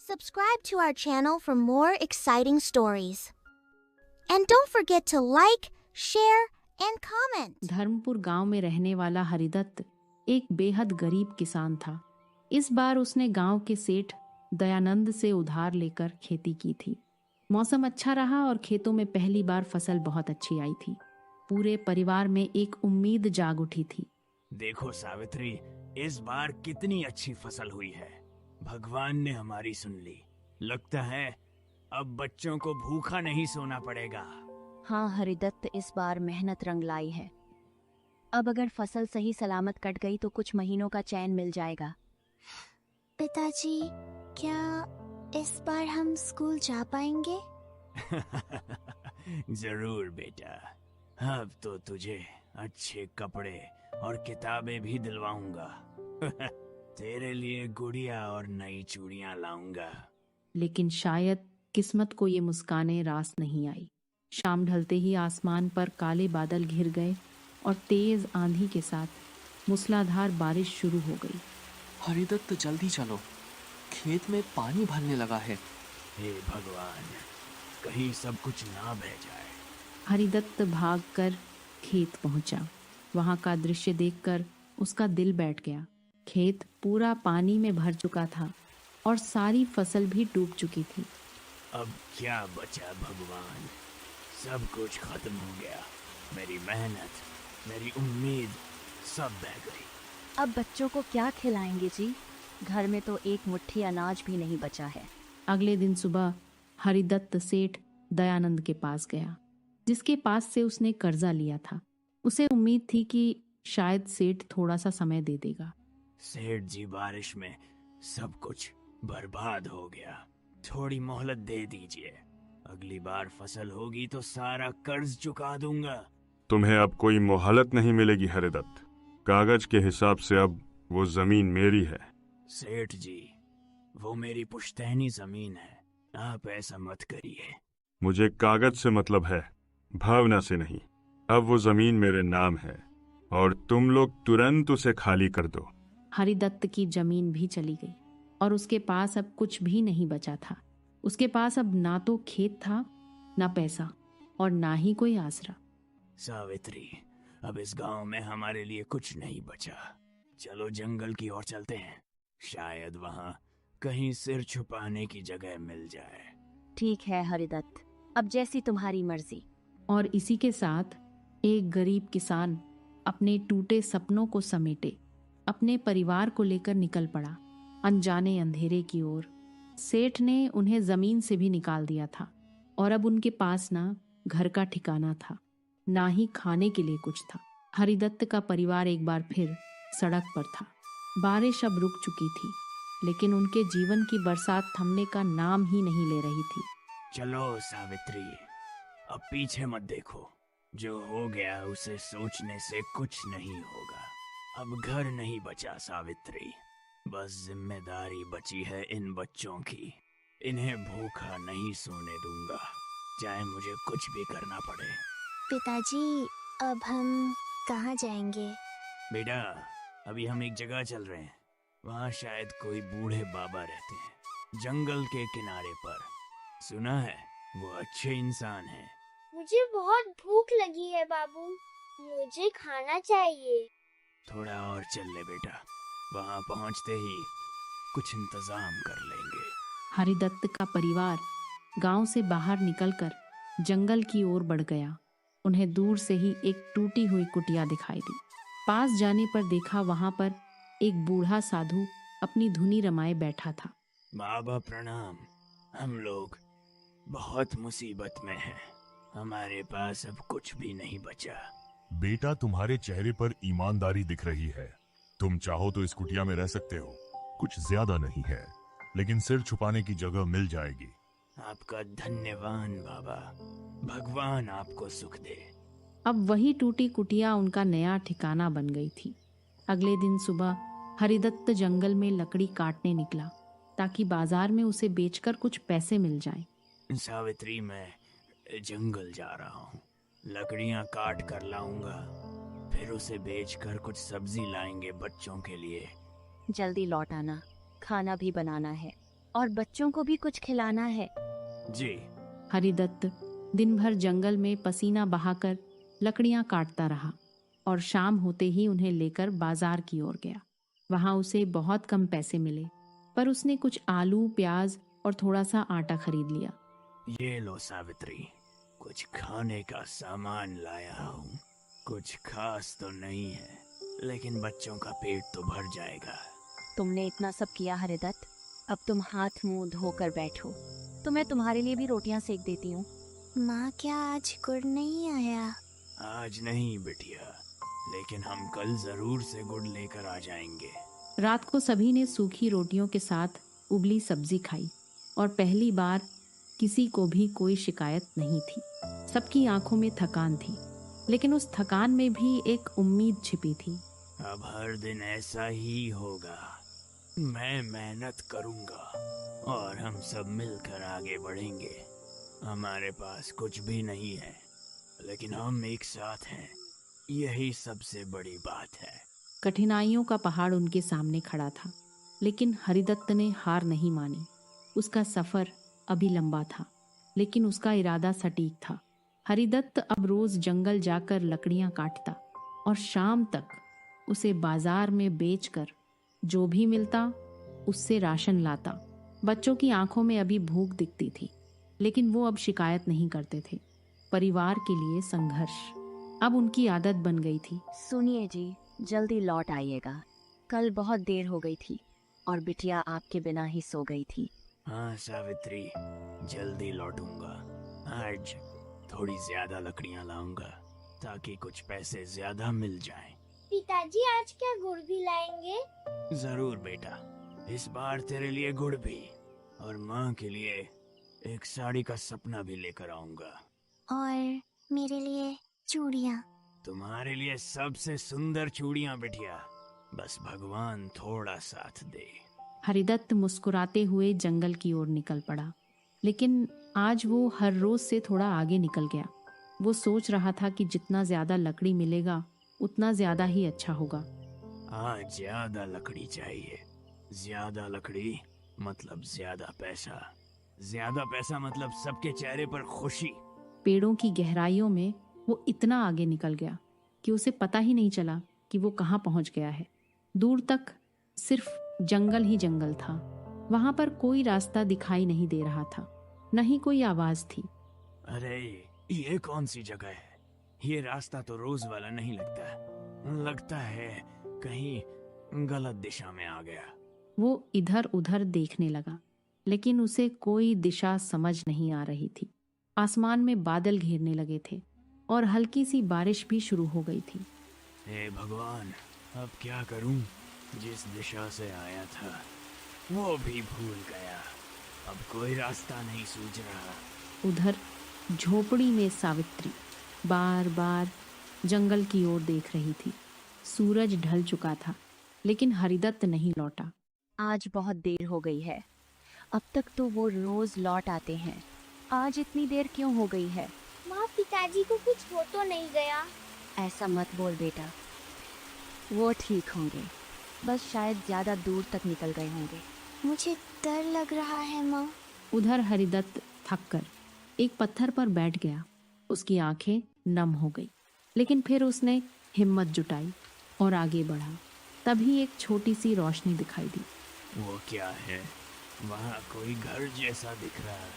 Subscribe to our channel for more exciting stories. And don't forget to like, share and comment. Dharampur गांव में रहने वाला हरिदत्त एक बेहद गरीब किसान था। इस बार उसने गांव के सेठ दयानंद से उधार लेकर खेती की थी। मौसम अच्छा रहा और खेतों में पहली बार फसल बहुत अच्छी आई थी। पूरे परिवार में एक उम्मीद जाग उठी थी। देखो सावित्री, इस बार कितनी अच्छी फसल हुई है। भगवान ने हमारी सुन ली। लगता है अब बच्चों को भूखा नहीं सोना पड़ेगा। हाँ हरिदत्त, इस बार मेहनत रंग लाई है। अब अगर फसल सही सलामत कट गई तो कुछ महीनों का चैन मिल जाएगा। पिताजी, क्या इस बार हम स्कूल जा पाएंगे? जरूर बेटा, अब तो तुझे अच्छे कपड़े और किताबें भी दिलवाऊंगा। तेरे लिए गुड़िया और नई चूड़ियां लाऊंगा। लेकिन शायद किस्मत को ये मुस्कानें रास नहीं आई। शाम ढलते ही आसमान पर काले बादल घिर गए और तेज आंधी के साथ मूसलाधार बारिश शुरू हो गई। हरिदत्त, जल्दी चलो, खेत में पानी भरने लगा है। हे भगवान, कहीं सब कुछ ना बह जाए। हरिदत्त भागकर खेत पहुंचा। वहां का दृश्य देखकर उसका दिल बैठ गया। खेत पूरा पानी में भर चुका था और सारी फसल भी डूब चुकी थी। अब क्या बचा भगवान? सब कुछ खत्म हो गया। मेरी मेहनत, मेरी उम्मीद सब बह गई। अब बच्चों को क्या खिलाएंगे जी? घर में तो एक मुट्ठी अनाज भी नहीं बचा है। अगले दिन सुबह हरिदत्त सेठ दयानंद के पास गया, जिसके पास से उसने कर्जा लिया था। उसे उम्मीद थी कि शायद सेठ थोड़ा सा समय दे देगा। सेठ जी, बारिश में सब कुछ बर्बाद हो गया। थोड़ी मोहलत दे दीजिए। अगली बार फसल होगी तो सारा कर्ज चुका दूंगा। तुम्हें अब कोई मोहलत नहीं मिलेगी हरिदत्त। कागज के हिसाब से अब वो जमीन मेरी है। सेठ जी, वो मेरी पुश्तैनी जमीन है। आप ऐसा मत करिए। मुझे कागज से मतलब है, भावना से नहीं। अब वो जमीन मेरे नाम है और तुम लोग तुरंत उसे खाली कर दो। हरिदत्त की जमीन भी चली गई और उसके पास अब कुछ भी नहीं बचा था। उसके पास अब ना तो खेत था, ना पैसा और ना ही कोई आसरा। सावित्री, अब इस गांव में हमारे लिए कुछ नहीं बचा। चलो जंगल की ओर चलते हैं। शायद वहां कहीं सिर छुपाने की जगह मिल जाए। ठीक है हरिदत्त, अब जैसी तुम्हारी मर्जी। और इसी के साथ एक गरीब किसान अपने टूटे सपनों को समेटे अपने परिवार को लेकर निकल पड़ा अनजाने अंधेरे की ओर। सेठ ने उन्हें जमीन से भी निकाल दिया था और अब उनके पास ना घर का ठिकाना था, ना ही खाने के लिए कुछ था। हरिदत्त का परिवार एक बार फिर सड़क पर था। बारिश अब रुक चुकी थी, लेकिन उनके जीवन की बरसात थमने का नाम ही नहीं ले रही थी। चलो सावित्री, अब पीछे मत देखो। जो हो गया उसे सोचने से कुछ नहीं होगा। अब घर नहीं बचा सावित्री, बस जिम्मेदारी बची है इन बच्चों की। इन्हें भूखा नहीं सोने दूंगा, चाहे मुझे कुछ भी करना पड़े। पिताजी, अब हम कहाँ जाएंगे? बेटा, अभी हम एक जगह चल रहे हैं। वहाँ शायद कोई बूढ़े बाबा रहते हैं, जंगल के किनारे पर। सुना है वो अच्छे इंसान हैं। मुझे बहुत भूख लगी है बाबू, मुझे खाना चाहिए। थोड़ा और चल ले बेटा, वहाँ पहुँचते ही कुछ इंतजाम कर लेंगे। हरिदत्त का परिवार गांव से बाहर निकलकर जंगल की ओर बढ़ गया। उन्हें दूर से ही एक टूटी हुई कुटिया दिखाई दी। पास जाने पर देखा वहां पर एक बूढ़ा साधु अपनी धुनी रमाए बैठा था। बाबा प्रणाम। हम लोग बहुत मुसीबत में हैं। हमारे पास अब कुछ भी नहीं बचा। बेटा, तुम्हारे चेहरे पर ईमानदारी दिख रही है। तुम चाहो तो इस कुटिया में रह सकते हो। कुछ ज्यादा नहीं है, लेकिन सिर छुपाने की जगह मिल जाएगी। आपका धन्यवाद बाबा। भगवान आपको सुख दे। अब वही टूटी कुटिया उनका नया ठिकाना बन गई थी। अगले दिन सुबह हरिदत्त जंगल में लकड़ी काटने निकला ताकि बाजार में उसे बेचकर कुछ पैसे मिल जाएं। सावित्री, मैं जंगल जा रहा हूँ। लकड़ियाँ काट कर लाऊंगा, फिर उसे बेचकर कुछ सब्जी लाएंगे बच्चों के लिए। जल्दी लौट आना, खाना भी बनाना है। और बच्चों को भी कुछ खिलाना है। जी। हरिदत्त दिन भर जंगल में पसीना बहाकर लकड़ियां काटता रहा और शाम होते ही उन्हें लेकर बाजार की ओर गया। वहां उसे बहुत कम पैसे मिले, पर उसने कुछ आलू, प्याज और थोड़ा सा आटा खरीद लिया। ये लो सावित्री, कुछ खाने का सामान लाया हूँ। कुछ खास तो नहीं है, लेकिन बच्चों का पेट तो भर जाएगा। तुमने इतना सब किया हरिदत्त, अब तुम हाथ मुंह धोकर बैठो, तो मैं तुम्हारे लिए भी रोटियां सेक देती हूँ। माँ, क्या आज गुड़ नहीं आया? आज नहीं बिटिया, लेकिन हम कल जरूर से गुड़ लेकर आ जाएंगे। रात को सभी ने सूखी रोटियों के साथ उबली सब्जी खाई और पहली बार किसी को भी कोई शिकायत नहीं थी। सबकी आंखों में थकान थी, लेकिन उस थकान में भी एक उम्मीद छिपी थी। अब हर दिन ऐसा ही होगा। मैं मेहनत करूंगा और हम सब मिलकर आगे बढ़ेंगे। हमारे पास कुछ भी नहीं है, लेकिन हम एक साथ हैं। यही सबसे बड़ी बात है। कठिनाइयों का पहाड़ उनके सामने खड़ा था, लेकिन हरिदत्त ने हार नहीं मानी। उसका सफर अभी लंबा था, लेकिन उसका इरादा सटीक था। हरिदत्त अब रोज जंगल जाकर लकड़ियां काटता और शाम तक उसे बाजार में बेचकर जो भी मिलता उससे राशन लाता। बच्चों की आंखों में अभी भूख दिखती थी, लेकिन वो अब शिकायत नहीं करते थे। परिवार के लिए संघर्ष अब उनकी आदत बन गई थी। सुनिए जी, जल्दी लौट आइएगा। कल बहुत देर हो गई थी और बिटिया आपके बिना ही सो गई थी। हाँ सावित्री, जल्दी लौटूंगा। आज थोड़ी ज्यादा लकड़ियां लाऊंगा ताकि कुछ पैसे ज्यादा मिल जाएं। पिताजी आज क्या गुड़ भी लाएंगे? जरूर बेटा, इस बार तेरे लिए गुड़ भी और माँ के लिए एक साड़ी का सपना भी लेकर आऊंगा। और मेरे लिए चूड़ियाँ। तुम्हारे लिए सबसे सुंदर चूड़ियां बिटिया, बस भगवान थोड़ा साथ दे। हरिदत्त मुस्कुराते हुए जंगल की ओर निकल पड़ा, लेकिन आज वो हर रोज से थोड़ा आगे निकल गया। वो सोच रहा था कि जितना ज्यादा लकड़ी मिलेगा उतना ज्यादा ही अच्छा होगा। आज ज्यादा लकड़ी चाहिए। ज्यादा लकड़ी मतलब ज्यादा पैसा। ज्यादा पैसा मतलब सबके चेहरे पर खुशी। पेड़ों की गहराइयों में वो इतना आगे निकल गया कि उसे पता ही नहीं चला कि वो कहाँ पहुंच गया है। दूर तक सिर्फ जंगल ही जंगल था। वहां पर कोई रास्ता दिखाई नहीं दे रहा था, न ही कोई आवाज थी। अरे ये कौन सी जगह है? ये रास्ता तो रोज वाला नहीं लगता। लगता है कहीं गलत दिशा में आ गया। वो इधर उधर देखने लगा, लेकिन उसे कोई दिशा समझ नहीं आ रही थी। आसमान में बादल घेरने लगे थे और हल्की सी बारिश भी शुरू हो गई थी। हे भगवान, अब क्या करूं? जिस दिशा से आया था वो भी भूल गया। अब कोई रास्ता नहीं सूझ रहा। उधर झोपड़ी में सावित्री बार बार जंगल की ओर देख रही थी। सूरज ढल चुका था, लेकिन हरिदत्त नहीं लौटा। आज बहुत देर हो गई है। अब तक तो वो रोज लौट आते हैं, आज इतनी देर क्यों हो गई है? माँ, पिताजी को कुछ हो तो नहीं गया? ऐसा मत बोल बेटा, वो ठीक होंगे, बस शायद ज्यादा दूर तक निकल गए होंगे। मुझे डर लग रहा है माँ। उधर हरिदत्त थककर एक पत्थर पर बैठ गया। उसकी आंखें नम हो गई, लेकिन फिर उसने हिम्मत जुटाई और आगे बढ़ा। तभी एक छोटी सी रोशनी दिखाई दी। वो क्या है? वहाँ कोई घर जैसा दिख रहा है,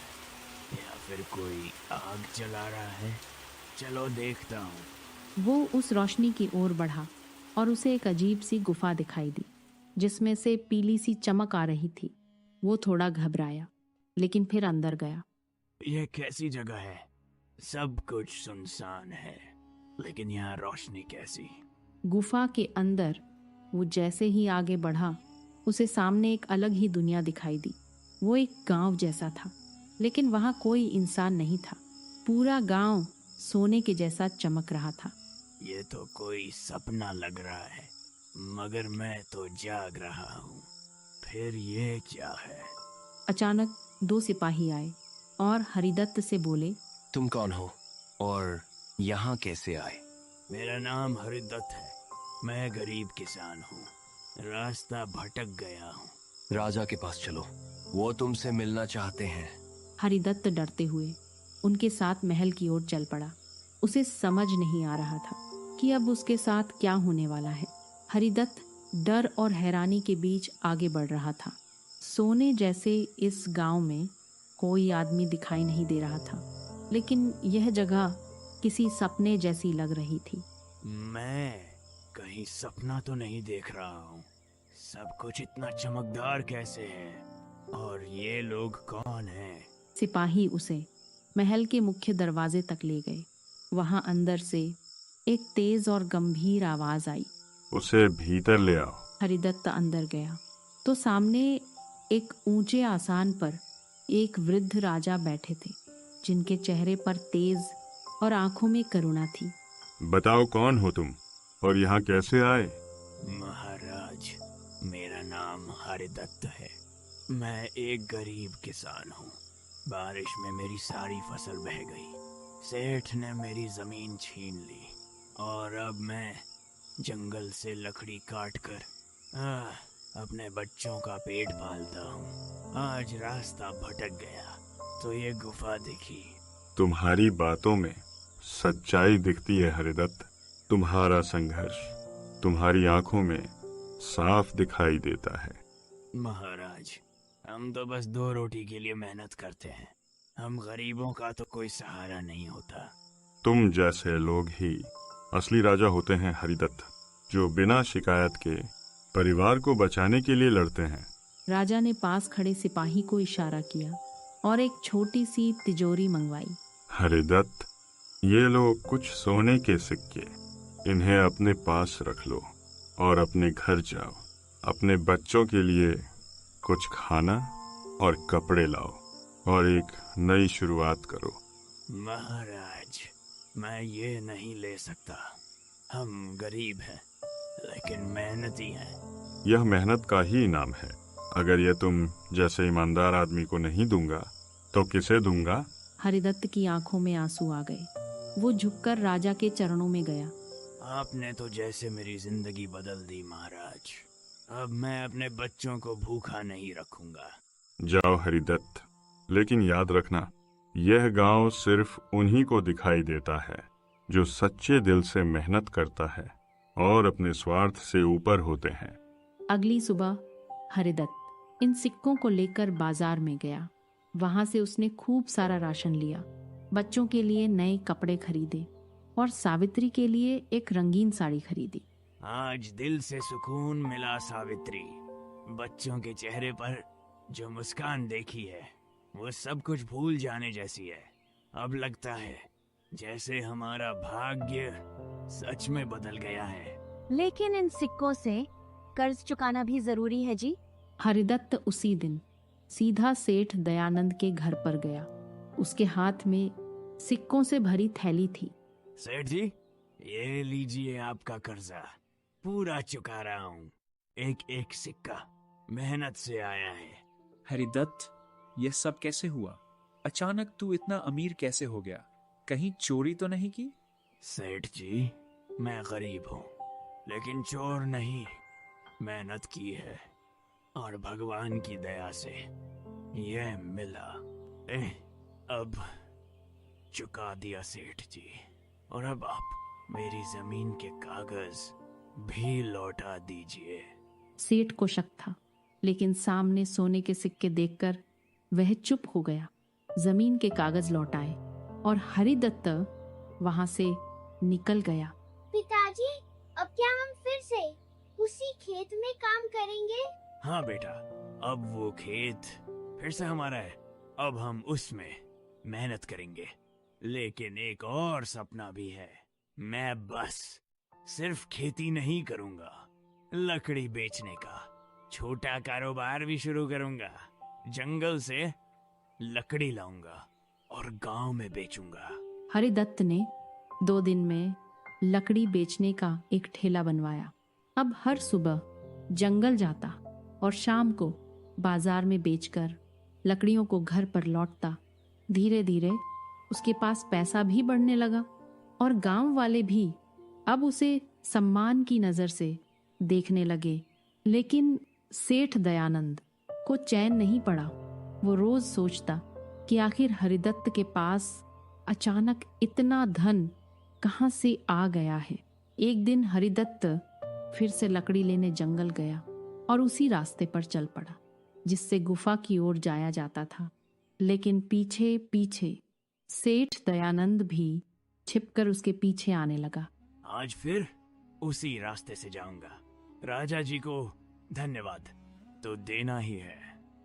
या फिर कोई आग जला रहा है। चलो देखता हूँ। वो उस रोशनी की ओर बढ़ा और उसे एक अजीब सी गुफा दिखाई दी, जिसमें से पीली सी चमक आ रही थी। वो थोड़ा घबराया, लेकिन फिर अंदर गया। ये कैसी जगह है? सब कुछ सुनसान है, लेकिन यहाँ रोशनी कैसी? गुफा के अंदर वो जैसे ही आगे बढ़ा, उसे सामने एक अलग ही दुनिया दिखाई दी। वो एक गांव जैसा था, लेकिन वहाँ कोई इंसान नहीं था। पूरा गांव सोने के जैसा चमक रहा था। ये तो कोई सपना लग रहा है, मगर मैं तो जाग रहा हूँ। फिर ये क्या है? अचानक 2 सिपाही आए और हरिदत्त से बोले, तुम कौन हो और यहाँ कैसे आए? मेरा नाम हरिदत्त है। मैं गरीब किसान हूँ, रास्ता भटक गया हूँ। राजा के पास चलो, वो तुमसे मिलना चाहते हैं। हरिदत्त डरते हुए उनके साथ महल की ओर चल पड़ा। उसे समझ नहीं आ रहा था कि अब उसके साथ क्या होने वाला है। हरिदत्त डर और हैरानी के बीच आगे बढ़ रहा था। सोने जैसे इस गांव में कोई आदमी दिखाई नहीं दे रहा था, लेकिन यह जगह किसी सपने जैसी लग रही थी। मैं कहीं सपना तो नहीं देख रहा हूँ। सब कुछ इतना चमकदार कैसे है? और ये लोग कौन हैं? सिपाही उसे महल के मुख्य दरवाजे तक ले गए। वहां अंदर से एक तेज और गंभीर आवाज आई। उसे भीतर ले आओ। हरिदत्त अंदर गया तो सामने एक ऊंचे आसान पर एक वृद्ध राजा बैठे थे, जिनके चेहरे पर तेज और आंखों में करुणा थी। बताओ कौन हो तुम और यहाँ कैसे आए? महाराज, मेरा नाम हरिदत्त है। मैं एक गरीब किसान हूँ। बारिश में मेरी सारी फसल बह गई। सेठ ने मेरी जमीन छीन ली और अब मैं जंगल से लकड़ी काटकर अपने बच्चों का पेट पालता हूँ। आज रास्ता भटक गया तो ये गुफा दिखी। तुम्हारी बातों में सच्चाई दिखती है हरिदत्त। तुम्हारा संघर्ष तुम्हारी आंखों में साफ दिखाई देता है। महाराज, हम तो बस 2 रोटी के लिए मेहनत करते हैं। हम गरीबों का तो कोई सहारा नहीं होता। तुम जैसे लोग ही असली राजा होते हैं हरिदत्त, जो बिना शिकायत के परिवार को बचाने के लिए लड़ते हैं। राजा ने पास खड़े सिपाही को इशारा किया और एक छोटी सी तिजोरी मंगवाई। हरिदत्त, ये लो कुछ सोने के सिक्के। इन्हें अपने पास रख लो और अपने घर जाओ। अपने बच्चों के लिए कुछ खाना और कपड़े लाओ और एक नई शुरुआत करो। महाराज, मैं ये नहीं ले सकता। हम गरीब हैं, लेकिन मेहनती हैं। यह मेहनत का ही इनाम है। अगर यह तुम जैसे ईमानदार आदमी को नहीं दूंगा तो किसे दूंगा? हरिदत्त की आंखों में आंसू आ गए। वो झुककर राजा के चरणों में गया। आपने तो जैसे मेरी जिंदगी बदल दी महाराज। अब मैं अपने बच्चों को भूखा नहीं रखूंगा। जाओ हरिदत्त, लेकिन याद रखना, यह गांव सिर्फ उन्हीं को दिखाई देता है जो सच्चे दिल से मेहनत करता है और अपने स्वार्थ से ऊपर होते हैं। अगली सुबह हरिदत्त इन सिक्कों को लेकर बाजार में गया। वहां से उसने खूब सारा राशन लिया, बच्चों के लिए नए कपड़े खरीदे और सावित्री के लिए एक रंगीन साड़ी खरीदी। आज दिल से सुकून मिला सावित्री। बच्चों के चेहरे पर जो मुस्कान देखी है वो सब कुछ भूल जाने जैसी है। अब लगता है जैसे हमारा भाग्य सच में बदल गया है। लेकिन इन सिक्कों से कर्ज चुकाना भी जरूरी है जी। हरिदत्त उसी दिन सीधा सेठ दयानंद के घर पर गया। उसके हाथ में सिक्कों से भरी थैली थी। सेठ जी, ये लीजिए आपका कर्जा। पूरा चुका रहा हूँ। एक एक सिक्का मेहनत से आया है। हरिदत्त, यह सब कैसे हुआ? अचानक तू इतना अमीर कैसे हो गया? कहीं चोरी तो नहीं की? सेठ जी, मैं गरीब हूँ, लेकिन चोर नहीं। मेहनत की है और भगवान की दया से यह मिला। अब चुका दिया सेठ जी, और अब आप मेरी जमीन के कागज भी लौटा दीजिए। सेठ को शक था, लेकिन सामने सोने के सिक्के देखकर वह चुप हो गया। जमीन के कागज लौटाए और हरिदत्त वहां से निकल गया। पिताजी, अब क्या हम फिर से उसी खेत में काम करेंगे? हाँ बेटा, अब वो खेत फिर से हमारा है। अब हम उसमें मेहनत करेंगे। लेकिन एक और सपना भी है। मैं बस सिर्फ खेती नहीं करूंगा, लकड़ी बेचने का छोटा कारोबार भी शुरू करूंगा। जंगल से लकड़ी लाऊंगा और गांव में बेचूंगा। हरिदत्त ने 2 दिन में लकड़ी बेचने का एक ठेला बनवाया। अब हर सुबह जंगल जाता और शाम को बाजार में बेचकर लकड़ियों को घर पर लौटता। धीरे धीरे उसके पास पैसा भी बढ़ने लगा और गांव वाले भी अब उसे सम्मान की नजर से देखने लगे। लेकिन सेठ दयानंद को चैन नहीं पड़ा। वो रोज सोचता कि आखिर हरिदत्त के पास अचानक इतना धन कहाँ से आ गया है। एक दिन हरिदत्त फिर से लकड़ी लेने जंगल गया और उसी रास्ते पर चल पड़ा जिससे गुफा की ओर जाया जाता था। लेकिन पीछे पीछे सेठ दयानंद भी छिपकर उसके पीछे आने लगा। आज फिर उसी रास्ते से जाऊंगा। राजा जी को धन्यवाद तो देना ही है।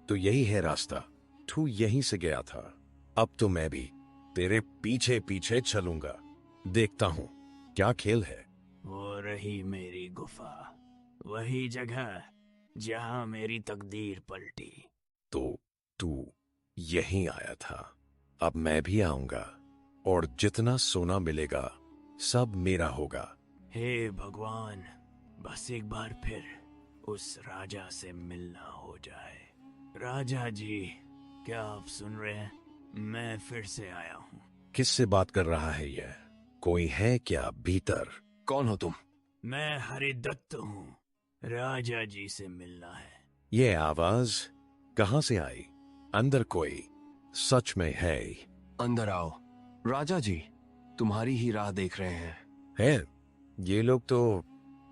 तो यही है रास्ता, तू यहीं से गया था। अब तो मैं भी तेरे पीछे पीछे चलूंगा। देखता हूँ क्या खेल है। वो रही मेरी गुफा, वही जगह जहाँ मेरी तकदीर पलटी। तो तू यहीं आया था। अब मैं भी आऊंगा और जितना सोना मिलेगा सब मेरा होगा। हे भगवान, बस एक बार फिर उस राजा से मिलना हो जाए। राजा जी, क्या आप सुन रहे हैं? मैं फिर से आया हूँ। किससे बात कर रहा है यह? कोई है क्या भीतर? कौन हो तुम? मैं हरिदत्त हूँ। राजा जी से मिलना है। ये आवाज कहाँ से आई? अंदर कोई सच में है? अंदर आओ। राजा जी तुम्हारी ही राह देख रहे हैं। है? ये लोग तो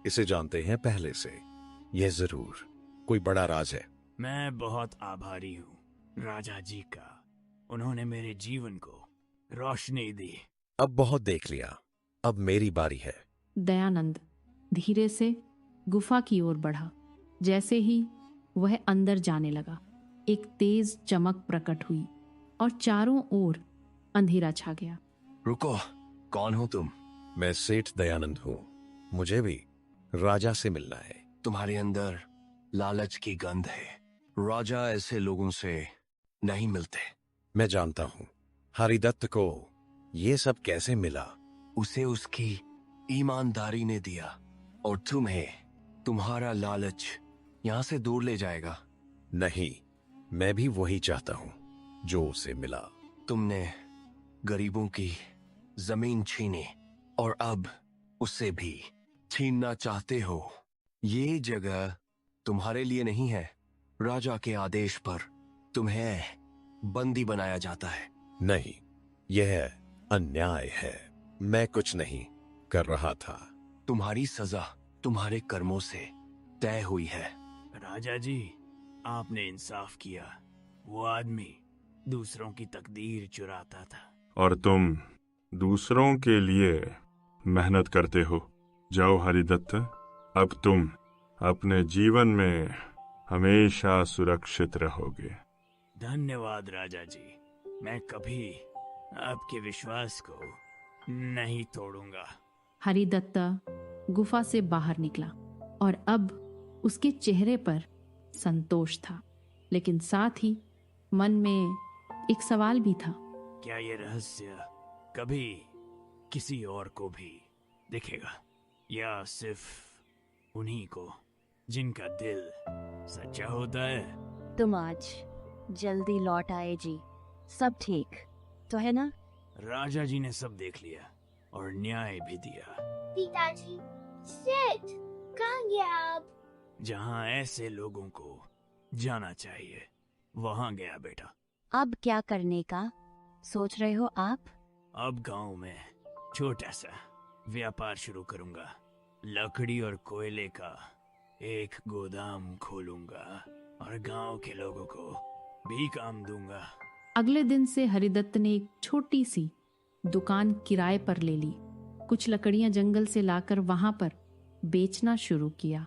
इसे जानते हैं पहले से। यह जरूर कोई बड़ा राज है। मैं बहुत आभारी हूँ राजा जी का। उन्होंने मेरे जीवन को रोशनी दी। अब बहुत देख लिया, अब मेरी बारी है। दयानंद धीरे से गुफा की ओर बढ़ा। जैसे ही वह अंदर जाने लगा, एक तेज चमक प्रकट हुई और चारों ओर अंधेरा छा गया। रुको, कौन हो तुम? मैं सेठ दयानंद हूँ। मुझे भी राजा से मिलना है। तुम्हारे अंदर लालच की गंध है। राजा ऐसे लोगों से नहीं मिलते। मैं जानता हूँ। हरिदत्त को ये सब कैसे मिला? उसे उसकी ईमानदारी ने दिया और तुम्हें तुम्हारा लालच यहाँ से दूर ले जाएगा। नहीं, मैं भी वही चाहता हूँ जो उसे मिला। तुमने गरीबों की जमीन छीनी और अब उसे भी छीनना चाहते हो। ये जगह तुम्हारे लिए नहीं है। राजा के आदेश पर तुम्हें बंदी बनाया जाता है। नहीं, यह अन्याय है। मैं कुछ नहीं कर रहा था। तुम्हारी सजा तुम्हारे कर्मों से तय हुई है। राजा जी, आपने इंसाफ किया। वो आदमी दूसरों की तकदीर चुराता था और तुम दूसरों के लिए मेहनत करते हो। जाओ हरिदत्त, अब तुम अपने जीवन में हमेशा सुरक्षित रहोगे। धन्यवाद राजा जी। मैं कभी आपके विश्वास को नहीं तोड़ूंगा। हरिदत्त गुफा से बाहर निकला और अब उसके चेहरे पर संतोष था, लेकिन साथ ही मन में एक सवाल भी था। क्या ये रहस्य कभी किसी और को भी दिखेगा, या सिर्फ उन्हीं को जिनका दिल सच्चा होता है? तुम आज जल्दी लौट आए जी। सब ठीक तो है ना? राजा जी ने सब देख लिया और न्याय भी दिया। पिताजी, सेठ कहाँ गया अब? जहाँ ऐसे लोगों को जाना चाहिए वहाँ गया बेटा। अब क्या करने का सोच रहे हो आप? अब गांव में छोटा सा व्यापार शुरू करूंगा। लकड़ी और कोयले का एक गोदाम खोलूंगा और गांव के लोगों को भी काम दूंगा। अगले दिन से हरिदत्त ने एक छोटी सी दुकान किराए पर ले ली। कुछ लकड़ियां जंगल से लाकर वहां पर बेचना शुरू किया।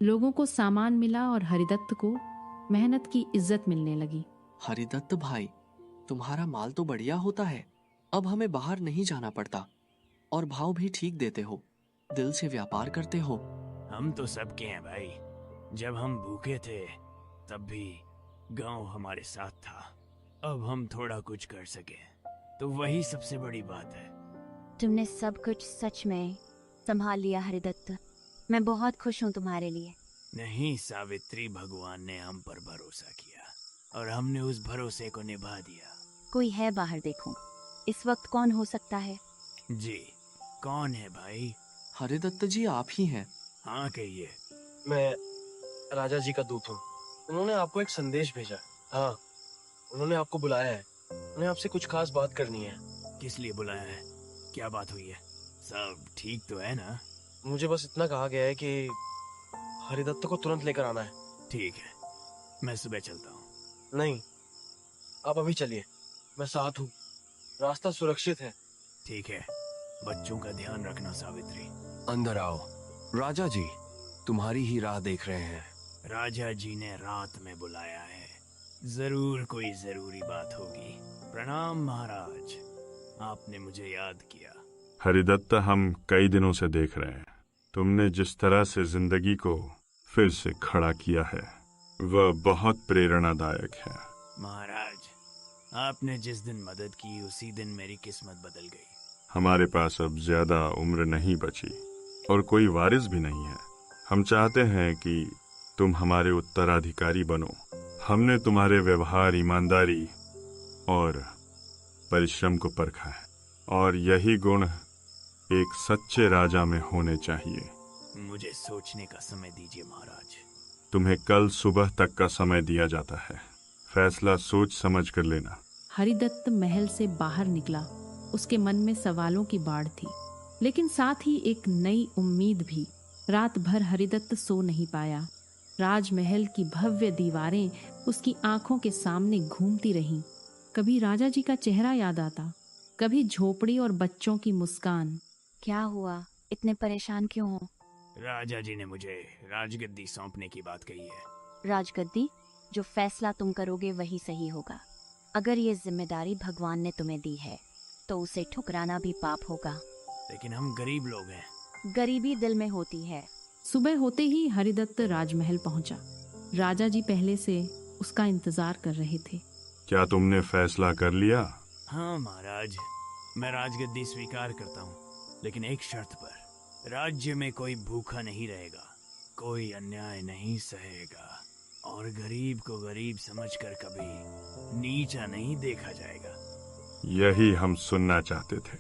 लोगों को सामान मिला और हरिदत्त को मेहनत की इज्जत मिलने लगी। हरिदत्त भाई, तुम्हारा माल तो बढ़िया होता है। अब हमें बाहर नहीं जाना पड़ता और भाव भी ठीक देते हो। दिल से व्यापार करते हो। हम तो सबके हैं भाई। जब हम भूखे थे तब भी गांव हमारे साथ था। अब हम थोड़ा कुछ कर सके तो वही सबसे बड़ी बात है। तुमने सब कुछ सच में संभाल लिया हरिदत्त। मैं बहुत खुश हूँ तुम्हारे लिए। नहीं सावित्री, भगवान ने हम पर भरोसा किया और हमने उस भरोसे को निभा दिया। कोई है बाहर, देखूं। इस वक्त कौन हो सकता है? जी, कौन है भाई? हरिदत्त जी, आप ही हैं। हाँ कहिए। मैं राजा जी का दूत हूँ। उन्होंने आपको एक संदेश भेजा है। हाँ, उन्होंने आपको बुलाया है। उन्हें आपसे कुछ खास बात करनी है। किस लिए बुलाया है? क्या बात हुई है? सब ठीक तो है ना? मुझे बस इतना कहा गया है कि हरिदत्त को तुरंत लेकर आना है। ठीक है, मैं सुबह चलता हूँ। नहीं, आप अभी चलिए, मैं साथ हूँ। रास्ता सुरक्षित है। ठीक है, बच्चों का ध्यान रखना सावित्री। अंदर आओ। राजा जी तुम्हारी ही राह देख रहे हैं। राजा जी ने रात में बुलाया है। जरूर कोई जरूरी बात होगी। प्रणाम महाराज, आपने मुझे याद किया। हरिदत्त, हम कई दिनों से देख रहे हैं तुमने जिस तरह से जिंदगी को फिर से खड़ा किया है, वह बहुत प्रेरणादायक है। महाराज, आपने जिस दिन मदद की उसी दिन मेरी किस्मत बदल गई। हमारे पास अब ज्यादा उम्र नहीं बची और कोई वारिस भी नहीं है। हम चाहते हैं कि तुम हमारे उत्तराधिकारी बनो। हमने तुम्हारे व्यवहार, ईमानदारी और परिश्रम को परखा है और यही गुण एक सच्चे राजा में होने चाहिए। मुझे सोचने का समय दीजिए महाराज। तुम्हें कल सुबह तक का समय दिया जाता है। फैसला सोच समझ कर लेना। हरिदत्त महल से बाहर निकला। उसके मन में सवालों की बाढ़ थी, लेकिन साथ ही एक नई उम्मीद भी। रात भर हरिदत्त सो नहीं पाया। राजमहल की भव्य दीवारें उसकी आंखों के सामने घूमती रहीं। कभी राजा जी का चेहरा याद आता, कभी झोपड़ी और बच्चों की मुस्कान। क्या हुआ, इतने परेशान क्यों हो? राजा जी ने मुझे राजगद्दी सौंपने की बात कही है। राजगद्दी? जो फैसला तुम करोगे वही सही होगा। अगर ये जिम्मेदारी भगवान ने तुम्हें दी है तो उसे ठुकराना भी पाप होगा। लेकिन हम गरीब लोग हैं। गरीबी दिल में होती है। सुबह होते ही हरिदत्त राजमहल पहुंचा। राजा जी पहले से उसका इंतजार कर रहे थे। क्या तुमने फैसला कर लिया? हाँ महाराज, मैं राजगद्दी स्वीकार करता हूँ, लेकिन एक शर्त पर। राज्य में कोई भूखा नहीं रहेगा, कोई अन्याय नहीं सहेगा और गरीब को गरीब समझकर कभी नीचा नहीं देखा जाएगा। यही हम सुनना चाहते थे।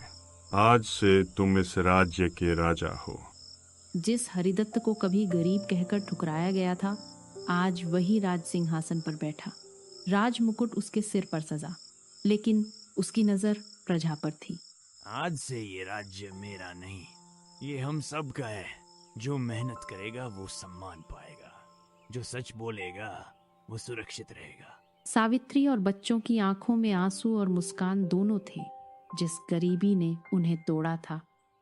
आज से तुम इस राज्य के राजा हो। जिस हरिदत्त को कभी गरीब कहकर ठुकराया गया था, आज वही राज सिंहासन पर बैठा। राज मुकुट उसके सिर पर सजा, लेकिन उसकी नजर प्रजा पर थी। आज से ये राज्य मेरा नहीं, ये हम सब का है। जो मेहनत करेगा वो सम्मान पाएगा, जो सच बोलेगा वो सुरक्षित रहेगा। सावित्री और बच्चों की आंखों में आंसू और मुस्कान दोनों थे। जिस गरीबी ने उन्हें तोड़ा था,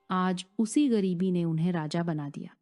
आज उसी गरीबी ने उन्हें राजा बना दिया।